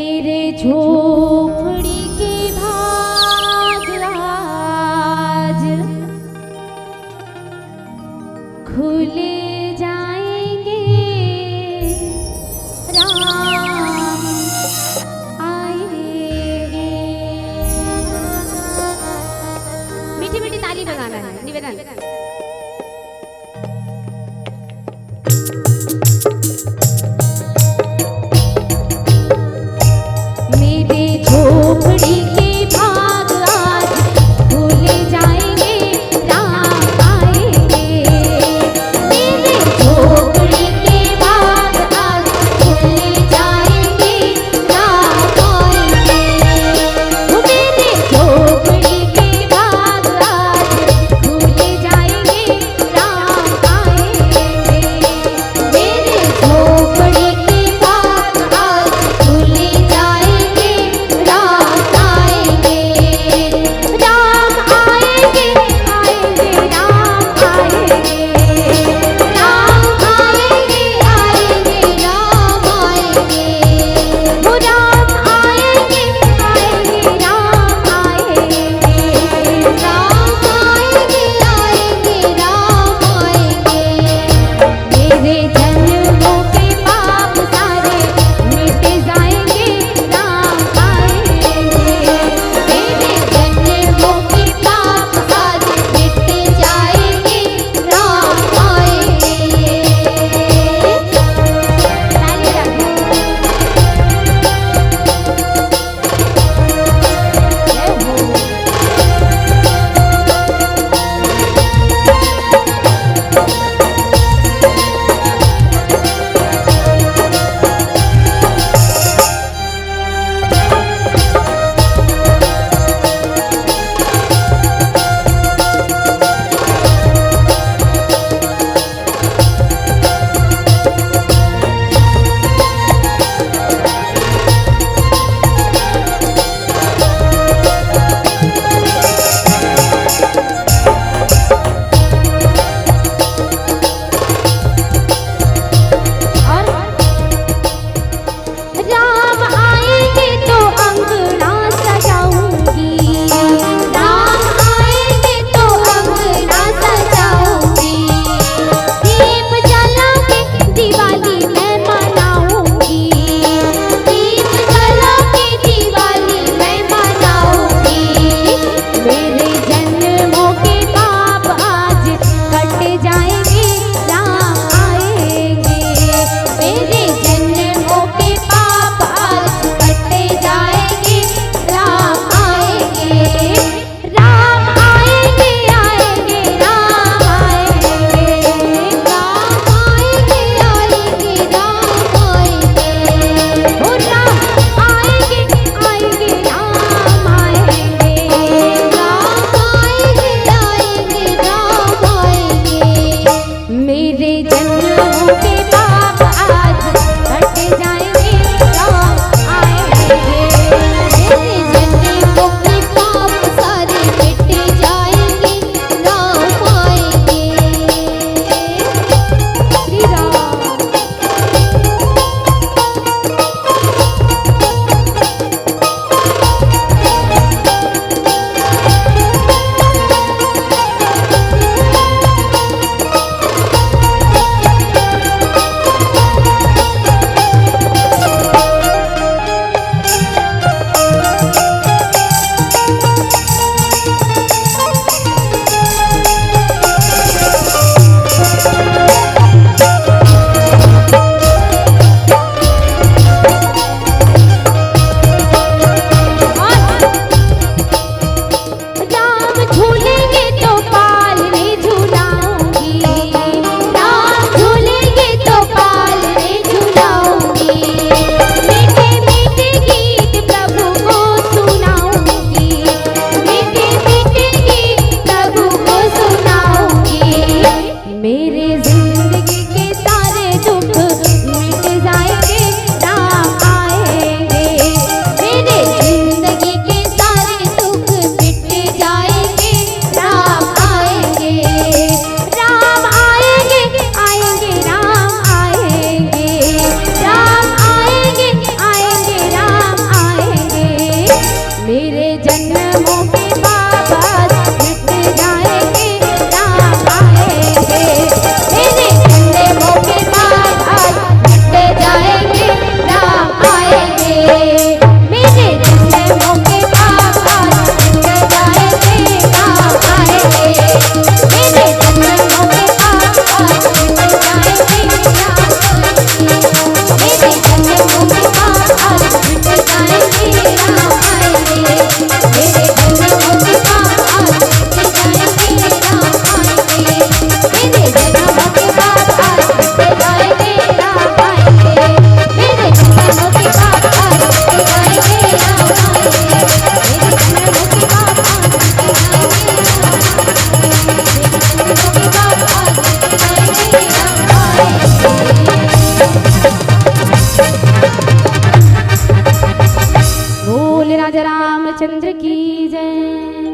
मेरे झोपड़ी के भाग आज खुले जाएंगे, राम आएंगे। मीठी मीठी ताली बजाना है, निवेदन। झोपड़ी के भाग आज खुले जाएंगे, राम आएंगे। मेरे झोपड़ी के भाग आज खुले जाएंगे, राम आएंगे। मेरे झोपड़ी के भाग आज खुले जाएंगे, राम आएंगे। मेरे झोपड़ी के भाग आज खुले जाएंगे, राम आएंगे। राम आएंगे, आएंगे, राम आएंगे। राम आएंगे, आएंगे, राम आएंगे। वो राम आएंगे, आएंगे, राम आएंगे। राम आएंगे, आएंगे, राम आएंगे। मेरे जन्मों के पाप सारे मिट जाएंगे, राम आएंगे। मेरे जन्मों के पाप सारे मिट जाएंगे, राम आएंगे। ताली बजाओ। जय हो। और राम आएंगे तो अंगना सजाऊंगी, राम आएंगे तो अंगना सजाऊंगी। दीप जला के दिवाली मैं मनाऊंगी, दीप जला के दिवाली मैं मनाऊंगी। मेरे जन्मों के पाप आज कट जाएंगे, राम आएंगे। मेरे जन्मों के पाप आज कट जाएंगे, राम आएंगे। राम आएंगे, आएंगे, राम आएंगे। राम आएंगे, आएंगे, राम आएंगे। वो राम आएंगे, आएंगे, राम आएंगे। राम आएंगे, आएंगे, राम आएंगे। मेरे जन्मों के पाप आज कट जाएंगे, राम आएंगे। मेरे जन्मों के पाप सारे मिट जाएंगे, राम आएंगे। श्री राम। रामचंद्र की जय।